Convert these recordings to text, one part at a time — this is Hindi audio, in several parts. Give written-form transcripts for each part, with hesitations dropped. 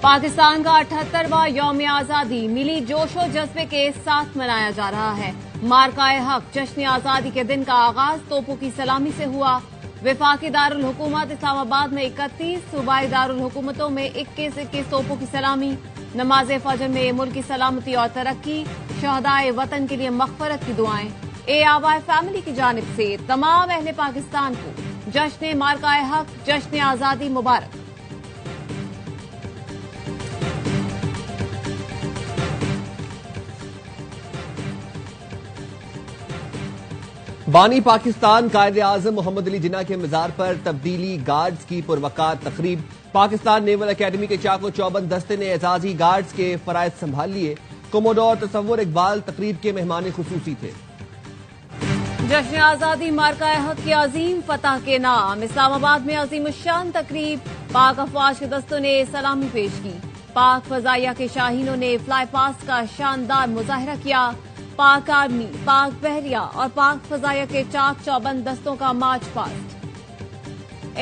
पाकिस्तान का 78वां यौम आजादी मिली जोशो जज्बे के साथ मनाया जा रहा है। मार्काए हक जश्न आजादी के दिन का आगाज तोपों की सलामी से हुआ। वफाकी दारुल हुकूमत इस्लामाबाद में 31, सूबाई दारुल हुकूमतों में 21 तोपों की सलामी। नमाज फजर में मुल्क की सलामती और तरक्की, शहदाए वतन के लिए मगफरत की दुआएं। आवाए फैमिली की जानिब से तमाम अहले पाकिस्तान को जश्न मार्काए हक जश्न आजादी मुबारक। बानी पाकिस्तान कायदे आजम मोहम्मद अली जिन्ना के मजार पर तब्दीली गार्ड्स की पुरवकार तकरीब। पाकिस्तान नेवल अकेडमी के चाको चौबंद दस्ते ने एजाजी गार्ड्स के फराइज संभाल लिए। कोमोडोर तसव्वुर इकबाल तकरीब के मेहमान खुसूसी थे। जश्न आजादी मार्काए हक की अजीम फतह के नाम इस्लामाबाद में अजीम शान तकरीब। पाक अफवाज के दस्तों ने सलामी पेश की। पाक फजाइया के शाहीनों ने फ्लाई पास का शानदार मुजाहरा किया। पाक आर्मी, पाक बहरिया और पाक फजाइया के चाक चौबंद दस्तों का मार्च पास्ट।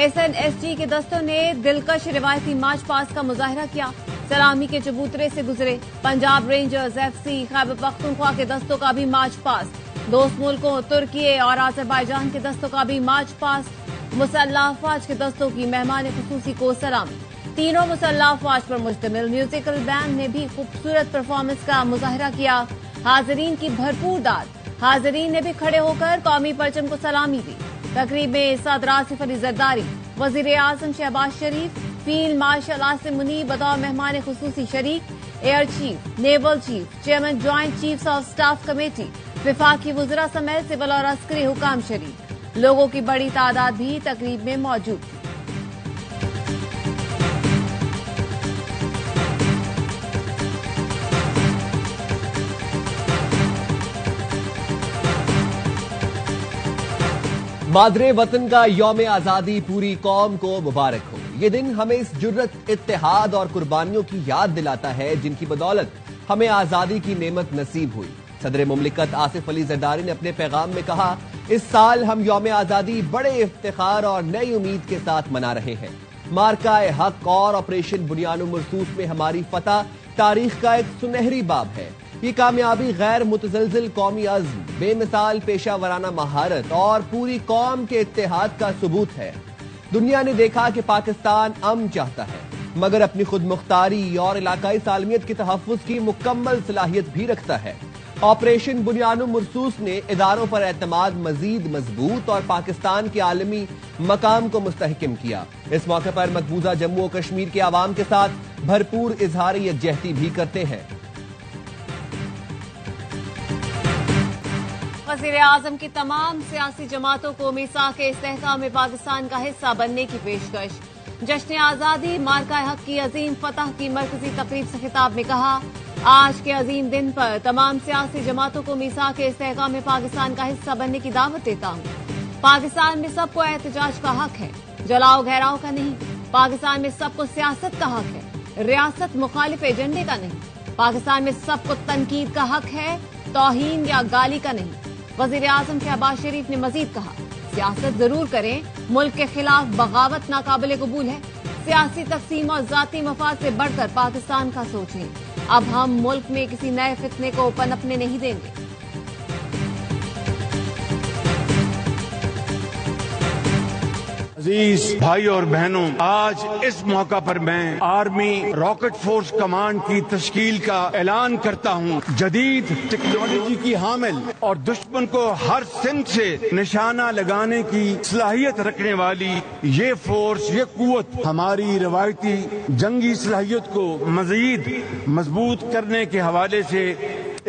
SNSG के दस्तों ने दिलकश रिवायती मार्च पास्ट का मुजाहरा किया। सलामी के चबूतरे से गुजरे। पंजाब रेंजर्स, FC, खैबर पख्तूनख्वा के दस्तों का भी मार्च पास्ट। दोस्त मुल्कों तुर्की और अजरबैजान के दस्तों का भी मार्च पास्ट। मुसल्लह अफवाज के दस्तों की मेहमान खुसूसी को सलामी। तीनों मुसल्लह अफवाज पर मुश्तमिल म्यूजिकल बैंड ने भी खूबसूरत परफॉर्मेंस का मुजाहरा किया। हाजरीन की भरपूर दाद। हाजरीन ने भी खड़े होकर कौमी परचम को सलामी दी। तकरीब में सदर आसिफ अली जरदारी, वजीर आजम शहबाज शरीफ, फील्ड मार्शल आसिम मुनीब बतौर मेहमान खुसूसी शरीक, air chief, naval chief, chairman joint chiefs of staff committee, विफाकी वुज़रा समेत सिविल और अस्करी हुकाम शरीक। लोगों की बड़ी तादाद भी तकरीब में मौजूद थी। मादरे वतन का यौम आजादी पूरी कौम को मुबारक हो। ये दिन हमें इस जुर्रत, इत्तेहाद और कुर्बानियों की याद दिलाता है जिनकी बदौलत हमें आजादी की नेमत नसीब हुई। सदर मुमलिकत आसिफ अली जरदारी ने अपने पैगाम में कहा, इस साल हम यौम आजादी बड़े इफ्तिखार और नई उम्मीद के साथ मना रहे हैं। मार्काए हक और ऑपरेशन बुनियान मरसूस में हमारी फतह तारीख का एक सुनहरी बाब है। ये कामयाबी गैर मुतजलजिल कौमी अज़्म, बेमिसाल पेशा वराना महारत और पूरी कौम के इत्तेहाद का सबूत है। दुनिया ने देखा कि पाकिस्तान अमन चाहता है, मगर अपनी खुद मुख्तारी और इलाकाई सालमियत के तहफ़्फ़ुज़ की मुकम्मल सलाहियत भी रखता है। ऑपरेशन बुनियान मरसूस ने इदारों पर एतमाद मजीद मजबूत और पाकिस्तान के आलमी मकाम को मुस्तहकम किया। इस मौके पर मकबूजा जम्मू और कश्मीर के अवाम के साथ भरपूर इजहार यकजहती भी करते हैं। वज़ीर आज़म की तमाम सियासी जमातों को मीसाक इस्तेहकाम में पाकिस्तान का हिस्सा बनने की पेशकश। जश्न आजादी मार्काए हक की अजीम फतह की मरकजी तकरीब से खिताब में कहा, आज के अजीम दिन पर तमाम सियासी जमातों को मीसाक इस्तेहकाम में पाकिस्तान का हिस्सा बनने की दावत देता हूँ। पाकिस्तान में सबको एहतजाज का हक है, जलाओ घेराव का नहीं। पाकिस्तान में सबको सियासत का हक है, रियासत मुखालिफ एजेंडे का नहीं। पाकिस्तान में सबको तनकीद का हक है, तौहीन या गाली का नहीं। वजीर आजम शहबाज शरीफ ने मजीद कहा, सियासत जरूर करें, मुल्क के खिलाफ बगावत नाकाबिले कबूल है। सियासी तकसीम और जाती मफाद से बढ़कर पाकिस्तान का सोचें। अब हम मुल्क में किसी नए फितने को पनपने नहीं देंगे। अजीज भाई और बहनों, आज इस मौका पर मैं आर्मी रॉकेट फोर्स कमांड की तश्कील का ऐलान करता हूँ। जदीद टेक्नोलॉजी की हामिल और दुश्मन को हर सिंह से निशाना लगाने की सलाहियत रखने वाली ये फोर्स, ये कुव्वत हमारी रवायती जंगी सलाहियत को मजीद मजबूत करने के हवाले से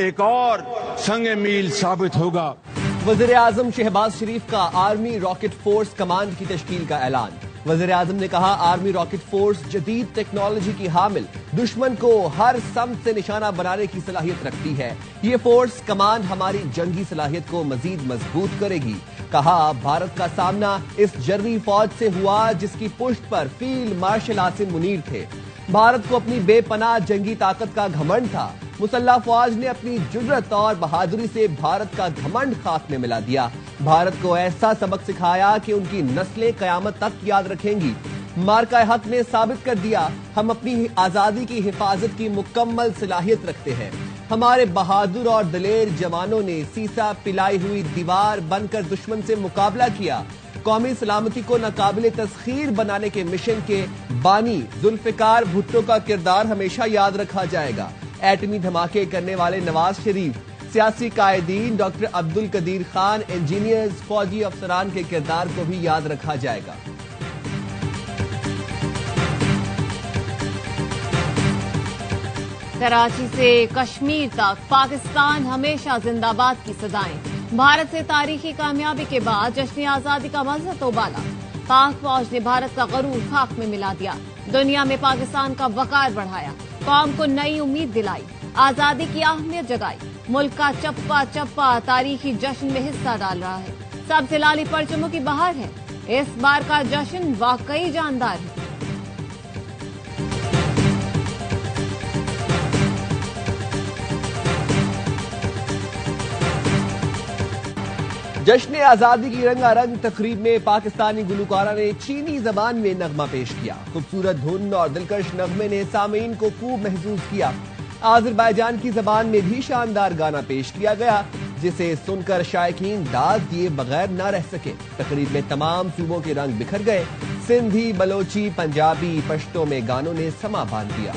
एक और संग मील साबित होगा। वज़ीर आज़म शहबाज शरीफ का आर्मी रॉकेट फोर्स कमांड की तश्कील का ऐलान। वज़ीर आज़म ने कहा, आर्मी रॉकेट फोर्स जदीद टेक्नोलॉजी की हामिल, दुश्मन को हर समत से निशाना बनाने की सलाहियत रखती है। ये फोर्स कमांड हमारी जंगी सलाहियत को मजीद मजबूत करेगी। कहा, भारत का सामना इस जर्री फौज से हुआ जिसकी पुष्ट पर फील्ड मार्शल आसिम मुनीर थे। भारत को अपनी बेपनाह जंगी ताकत का घमंड था। मुसल्लह फौज ने अपनी जुर्रत और बहादुरी से भारत का घमंड खाक में मिला दिया। भारत को ऐसा सबक सिखाया कि उनकी नस्लें कयामत तक याद रखेंगी। मार्का हक ने साबित कर दिया हम अपनी आजादी की हिफाजत की मुकम्मल सलाहियत रखते हैं। हमारे बहादुर और दलेर जवानों ने सीसा पिलाई हुई दीवार बनकर दुश्मन से मुकाबला किया। कौमी सलामती को नाकाबिले तस्खीर बनाने के मिशन के बानी जुल्फिकार भुट्टो का किरदार हमेशा याद रखा जाएगा। एटमी धमाके करने वाले नवाज शरीफ, सियासी कायदीन डॉक्टर अब्दुल कदीर खान, इंजीनियर्स, फौजी अफसरान के किरदार को भी याद रखा जाएगा। कराची से कश्मीर तक पाकिस्तान हमेशा जिंदाबाद की सदाएं। भारत से तारीखी कामयाबी के बाद जश्न आजादी का मजा तो बाला। पाक फौज ने भारत का गरूर खाक में मिला दिया। दुनिया में पाकिस्तान का वकार बढ़ाया। कौम को नई उम्मीद दिलाई। आजादी की अहमियत जगाई। मुल्क का चप्पा चप्पा तारीखी जश्न में हिस्सा डाल रहा है। सबसे लाली परचमों की बहार है। इस बार का जश्न वाकई जानदार है। जश्न आजादी की रंगारंग तकरीब में पाकिस्तानी गुलकारा ने चीनी जबान में नगमा पेश किया। खूबसूरत धुन और दिलकश नगमे ने सामीन को खूब महसूस किया। आज़रबाईजान की जबान में भी शानदार गाना पेश किया गया, जिसे सुनकर शायकीन दाद दिए बगैर न रह सके। तकरीब में तमाम सूबों के रंग बिखर गए। सिंधी, बलोची, पंजाबी, पश्तो में गानों ने समा बांध दिया।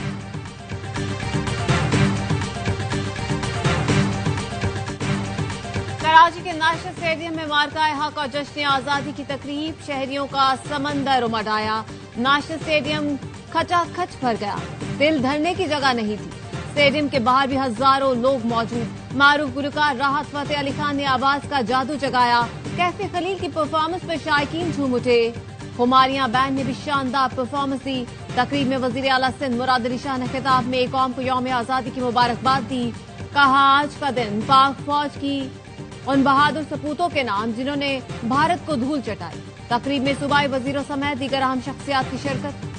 कराची के नेशनल स्टेडियम में मार्का हक और जश्न आजादी की तकरीब शहरियों का समंदर उमड़ आया। नेशनल स्टेडियम खचाखच भर गया। दिल धरने की जगह नहीं थी। स्टेडियम के बाहर भी हजारों लोग मौजूद। मारूफ गुलकार राहत फतेह अली खान ने आवाज का जादू जगाया। कैफे खलील की परफॉर्मेंस पर शायकीन झूम उठे। खुमारियां बैंड ने भी शानदार परफॉर्मेंस दी। तकरीब में वजीर आला सिंध मुराद अली शाह ने खिताब में कौम को यौम आजादी की मुबारकबाद दी। कहा आज का दिन पाक फौज की उन बहादुर सपूतों के नाम जिन्होंने भारत को धूल चटाई। तकरीब में सूबाई वजीरों समेत दीगर अहम शख्सियात की शिरकत।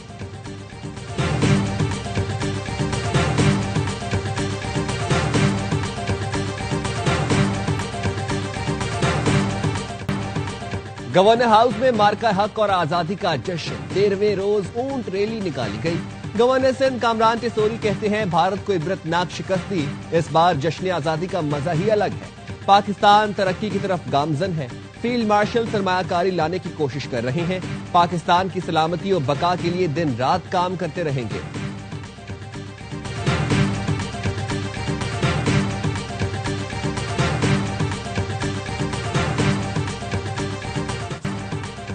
गवर्नर हाउस में मार्का हक और आजादी का जश्न। 13वें रोज ऊंट रैली निकाली गई। गवर्नर सिंध कामरान टिसोरी कहते हैं भारत को इबरतनाक शिकस्ती। इस बार जश्न आजादी का मजा ही अलग है। पाकिस्तान तरक्की की तरफ गामजन है। फील्ड मार्शल सरमायाकारी लाने की कोशिश कर रहे हैं। पाकिस्तान की सलामती और बका के लिए दिन रात काम करते रहेंगे।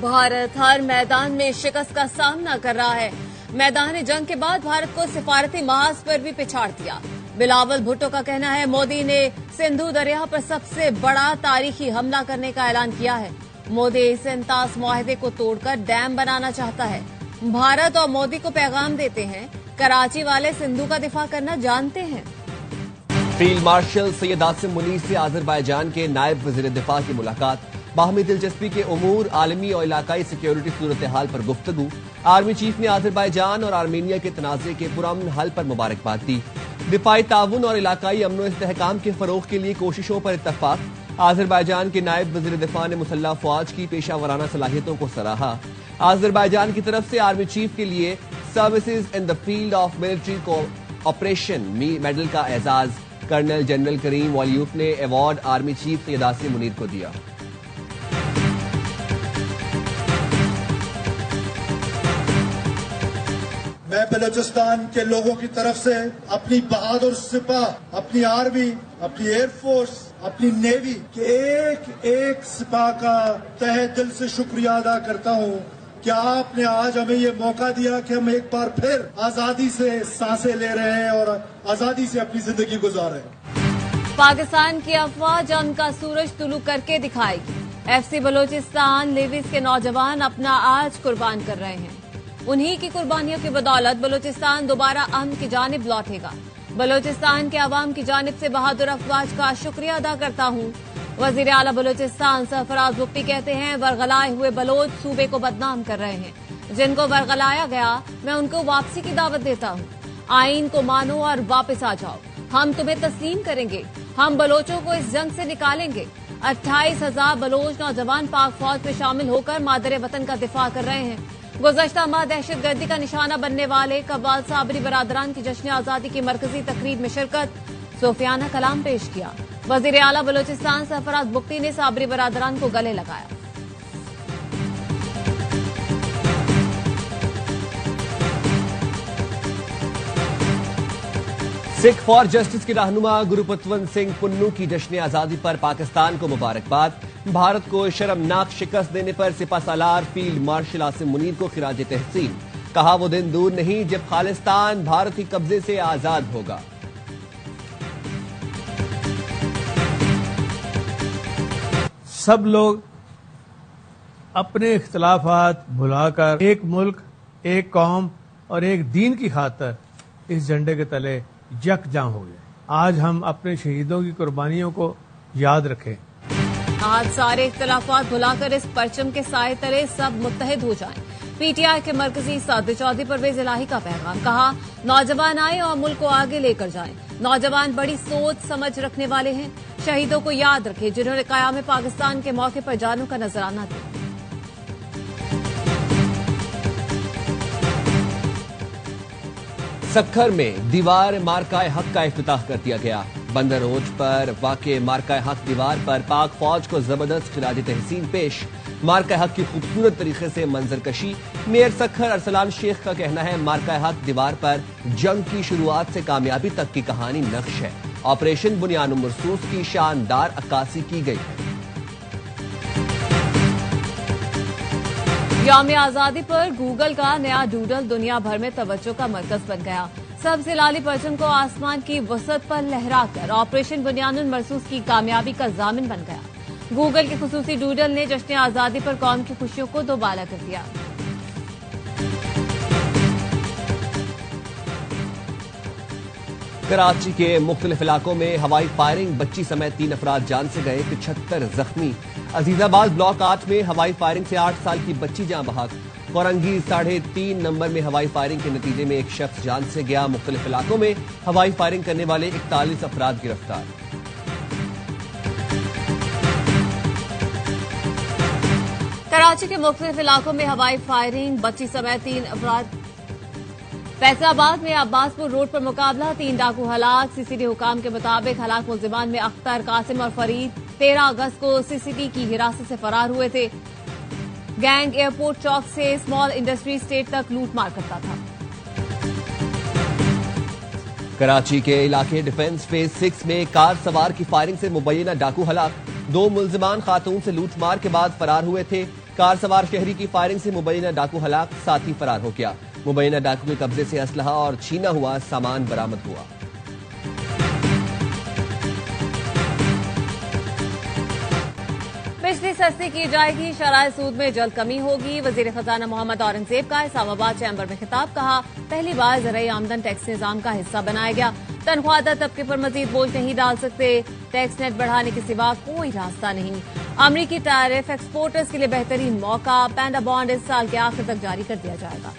भारत हर मैदान में शिकस्त का सामना कर रहा है। मैदान जंग के बाद भारत को सिफारती महाज पर भी पिछाड़ दिया। बिलावल भुट्टो का कहना है मोदी ने सिंधु दरिया पर सबसे बड़ा तारीखी हमला करने का ऐलान किया है। मोदी सिंतास मुआहदे को तोड़कर डैम बनाना चाहता है। भारत और मोदी को पैगाम देते हैं कराची वाले सिंधु का दिफा करना जानते हैं। फील्ड मार्शल सैयद आसिम मुनीर से आज़रबाईजान के नायब वज़ीर दिफा की मुलाकात। बाहमी दिलचस्पी के उमूर, आलमी और इलाकाई सिक्योरिटी सूरत हाल पर गुफ्तगू। आर्मी चीफ ने आज़रबाईजान और आर्मीनिया के तनाज़े के पुरअमन हल पर मुबारकबाद दी। दिफाई ताउन और इलाकाई अमन और इस्तेहकाम के फरोग के लिए कोशिशों पर इत्तफाक। आज़रबाईजान के नायब वज़ीर दिफा ने मुसल्लह फौज की पेशावराना सलाहियतों को सराहा। आज़रबाईजान की तरफ से आर्मी चीफ के लिए services in the field of military operation medal का एजाज कर्नल जनरल करीम वालियूफ ने award army chief Syed Asim Munir को दिया। मैं बलूचिस्तान के लोगों की तरफ से अपनी बहादुर सिपाह, अपनी आर्मी, अपनी एयरफोर्स, अपनी नेवी के एक एक सिपाह का तहे दिल से शुक्रिया अदा करता हूं कि आपने आज हमें ये मौका दिया कि हम एक बार फिर आजादी से सांसें ले रहे हैं और आजादी से अपनी जिंदगी गुजार रहे हैं। पाकिस्तान की अफवाह जंग का सूरज तुलू करके दिखाएगी। FC बलूचिस्तान लेविस के नौजवान अपना आज कुर्बान कर रहे हैं। उन्हीं की कुर्बानियों की बदौलत बलूचिस्तान दोबारा अमन की जानिब लौटेगा। बलूचिस्तान के अवाम की जानिब से बहादुर अफवाज का शुक्रिया अदा करता हूँ। वजीर आला बलूचिस्तान सरफराज भुट्टी कहते हैं बरगलाए हुए बलोच सूबे को बदनाम कर रहे हैं। जिनको बरगलाया गया मैं उनको वापसी की दावत देता हूँ। आईन को मानो और वापस आ जाओ। हम तुम्हें तस्लीम करेंगे। हम बलोचों को इस जंग से निकालेंगे। 28,000 बलोच नौजवान पाक फौज में शामिल होकर मादरे वतन का दिफा कर रहे हैं। गुज़श्ता माह दहशतगर्दी का निशाना बनने वाले कव्वाल साबरी बरादरान की जश्न आजादी की मरकजी तकरीब में शिरकत, सूफियाना कलाम पेश किया। वजीर आला बलोचिस्तान सरफराज बुख्ती ने साबरी बरादरान को गले लगाया। सिख फॉर जस्टिस के रहनुमा गुरुपतवंत सिंह पुन्नू की जश्न आजादी पर पाकिस्तान को मुबारकबाद। भारत को शर्मनाक शिकस्त देने पर सिपहसालार फील्ड मार्शल आसिम मुनीर को खिराज तहसीन। कहा वो दिन दूर नहीं जब खालिस्तान भारतीय कब्जे से आजाद होगा। सब लोग अपने इख्तिलाफात भुलाकर एक मुल्क, एक कौम और एक दीन की खातिर इस झंडे के तले यकजां हो गए। आज हम अपने शहीदों की कुर्बानियों को याद रखें। आज सारे इख्तिलाफात भुलाकर इस परचम के साए तले सब मुत्तहिद हो जाएं। पीटीआई के मरकजी सदर चौधरी परवेज इलाही का पैगाम। कहा नौजवान आए और मुल्क को आगे लेकर जाएं। नौजवान बड़ी सोच समझ रखने वाले हैं। शहीदों को याद रखें जिन्होंने क़याम पाकिस्तान के मौके पर जानों का नजराना दिया। सक्खर में दीवार मार्काए हक का इफ्तिताह कर दिया गया। बंदर रोड पर वाक़े मार्काए हक दीवार पर पाक फौज को जबरदस्त खिराज तहसीन पेश। मार्काए हक की खूबसूरत तरीके से मंजरकशी। मेयर सक्खर अरसलान शेख का कहना है मार्काए हक दीवार पर जंग की शुरुआत से कामयाबी तक की कहानी नक्श है। ऑपरेशन बुनियान मरसूस की शानदार अक्कासी की गई है। यौम आजादी पर गूगल का नया डूडल दुनिया भर में तवज्जो का मरकज बन गया। सबसे लाली परचम को आसमान की वसत पर लहराकर ऑपरेशन बुनियानुल मरसूस की कामयाबी का जामिन बन गया। गूगल के खुसूसी डूडल ने जश्न आजादी पर कौम की खुशियों को दोबाला कर दिया। कराची के मुख्तलिफ इलाकों में हवाई फायरिंग, बच्ची समेत 3 अफराद जान से गए, 75 जख्मी। अजीजाबाद ब्लॉक 8 में हवाई फायरिंग से 8 साल की बच्ची जान बहक। फौरंगी 3.5 नंबर में हवाई फायरिंग के नतीजे में एक शख्स जान से गया। मुख्तलिफ इलाकों में हवाई फायरिंग करने वाले 41 अफराद गिरफ्तार। कराची के मुख्तलिफ इलाकों में हवाई फायरिंग, बच्ची समेत 3 अफराद। फैसलाबाद में अब्बासपुर रोड पर मुकाबला, 3 डाकू हलाक। सीसीडी हुकाम के मुताबिक हलाक मुल्जिमान में अख्तर, कासिम और फरीद 13 अगस्त को सीसीडी की हिरासत से फरार हुए थे। गैंग एयरपोर्ट चौक से स्मॉल इंडस्ट्री स्टेट तक लूटमार करता था। कराची के इलाके डिफेंस फेज 6 में कार सवार की फायरिंग से मुबैना डाकू हलाक। 2 मुल्जिमान खातून से लूटमार के बाद फरार हुए थे। कार सवार शहरी की फायरिंग से मुबैना डाकू हलाक, साथी फरार हो गया। मुबैना डाकू के कब्जे से असलहा और छीना हुआ सामान बरामद हुआ। बिजली सस्ती की जाएगी, शराय सूद में जल्द कमी होगी। वजीर खजाना मोहम्मद औरंगजेब का इस्लामाबाद चैम्बर में खिताब। कहा पहली बार ज़राई आमदन टैक्स निजाम का हिस्सा बनाया गया। तनख्वाहदार तबके पर मजीद बोझ नहीं डाल सकते। टैक्स नेट बढ़ाने के सिवा कोई रास्ता नहीं। अमरीकी टैरिफ एक्सपोर्टर्स के लिए बेहतरीन मौका। पैंडा बॉन्ड इस साल के आखिर तक जारी कर दिया जाएगा।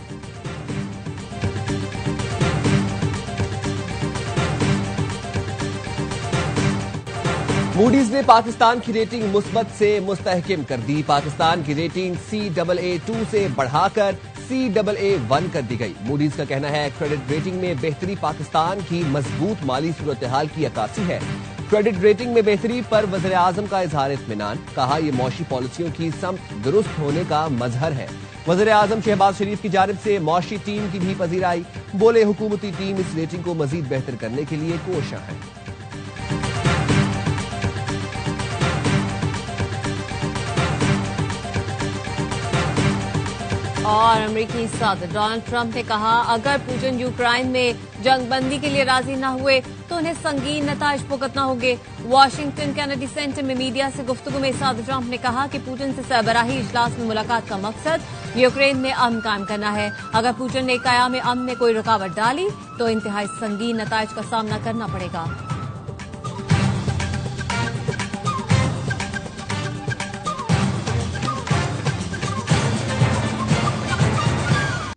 मूडीज ने पाकिस्तान की रेटिंग मुस्बत से मुस्तहकिम कर दी। पाकिस्तान की रेटिंग CAA2 से बढ़ाकर CAA1 कर दी गई। मूडीज का कहना है क्रेडिट रेटिंग में बेहतरी पाकिस्तान की मजबूत माली सूरत हाल की अक्कासी है। क्रेडिट रेटिंग में बेहतरी पर वज़ीर आज़म का इजहार इत्मीनान। कहा यह मौशी पॉलिसियों की समत दुरुस्त होने का मजहर है। वज़ीर आज़म शहबाज शरीफ की जानिब से मौशी टीम की भी पजीराई। बोले हुकूमती टीम इस रेटिंग को मजीद बेहतर करने के लिए कोशां है। और अमेरिकी सदर डोनाल्ड ट्रंप ने कहा अगर पुतिन यूक्रेन में जंगबंदी के लिए राजी न हुए तो उन्हें संगीन नताइज भुगतना होंगे। वाशिंगटन कैनेडी सेंटर में मीडिया से गुफ्तगू में सदर ट्रंप ने कहा कि पुतिन से सरबराही इजलास में मुलाकात का मकसद यूक्रेन में अमन कायम करना है। अगर पुतिन ने क़याम अमन में कोई रुकावट डाली तो इंतहाई संगीन नताइज का सामना करना पड़ेगा।